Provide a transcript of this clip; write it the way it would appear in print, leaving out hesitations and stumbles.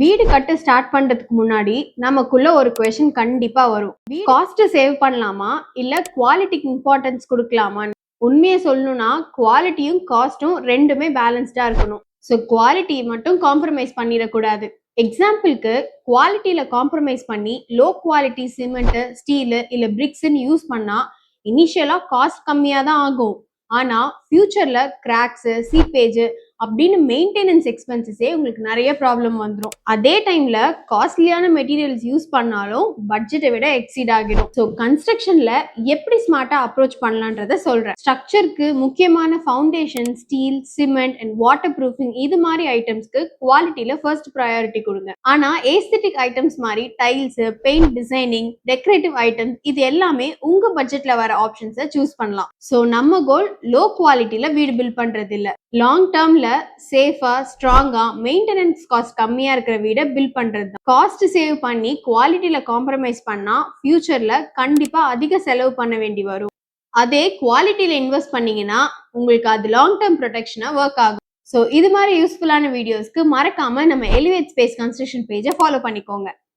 வீடு கட்ட ஸ்டார்ட் பண்றதுக்கு முன்னாடி நமக்குள்ள ஒரு கொஸ்டின் கண்டிப்பா வரும். காஸ்ட் சேவ் பண்ணலாமா இல்ல குவாலிட்டிக்கு இம்பார்ட்டன்ஸ் கொடுக்கலாமா? உண்மையை சொல்லணும்னா குவாலிட்டியும் காஸ்டும் ரெண்டுமே பேலன்ஸ்டா இருக்கணும். ஸோ குவாலிட்டி மட்டும் காம்ப்ரமைஸ் பண்ணிடக்கூடாது. எக்ஸாம்பிளுக்கு குவாலிட்டியில காம்ப்ரமைஸ் பண்ணி லோ குவாலிட்டி சிமெண்ட், ஸ்டீலு இல்ல பிரிக்ஸ்ன்னு யூஸ் பண்ணா இனிஷியலா காஸ்ட் கம்மியா தான் ஆகும். ஆனா ஃபியூச்சர்ல கிராக்ஸ், சீப்பேஜ் அப்படின்னு மெயின்டெனன்ஸ் எக்ஸ்பென்சஸே உங்களுக்கு நிறைய ப்ராப்ளம் வந்துடும். அதே டைம்ல காஸ்ட்லியான மெட்டீரியல்ஸ் யூஸ் பண்ணாலும் பட்ஜெட்டை விட எக்ஸீட் ஆகிடும். ஸோ கன்ஸ்ட்ரக்ஷன்ல எப்படி ஸ்மார்ட்டா அப்ரோச் பண்ணலான்றத சொல்றேன். ஸ்ட்ரக்சருக்கு முக்கியமான foundation, steel, cement and water proofing இது மாதிரி ஐட்டம்ஸ்க்கு குவாலிட்டியில ஃபர்ஸ்ட் ப்ரையாரிட்டி கொடுங்க. ஆனா ஏஸ்தெட்டிக் ஐட்டம்ஸ் மாதிரி tiles, paint designing, decorative items இது எல்லாமே உங்க பட்ஜெட்ல வர ஆப்ஷன்ஸை சூஸ் பண்ணலாம். ஸோ நம்ம கோல் லோ குவாலிட்டியில வீடு பில்ட் பண்றது இல்ல, லாங் டேர்ம்ல சேஃபா ஸ்ட்ராங்கா மெயின்டெனன்ஸ் காஸ்ட் கம்மியா இருக்கிற வீடை பில்ட் பண்றது தான். காஸ்ட் சேவ் பண்ணி குவாலிட்டியில காம்ப்ரமைஸ் பண்ணா ஃபியூச்சர்ல கண்டிப்பா அதிக செலவு பண்ண வேண்டி வரும். அதே குவாலிட்டியில இன்வெஸ்ட் பண்ணீங்கன்னா உங்களுக்கு அது லாங் டேர்ம் ப்ரொடெக்ஷனா ஒர்க் ஆகும். ஸோ இது மாதிரி யூஸ்ஃபுல்லான வீடியோஸ்க்கு மறக்காம நம்ம எலிவேட் ஸ்பேஸ் கன்ஸ்ட்ரக்ஷன் பேஜை ஃபாலோ பண்ணிக்கோங்க.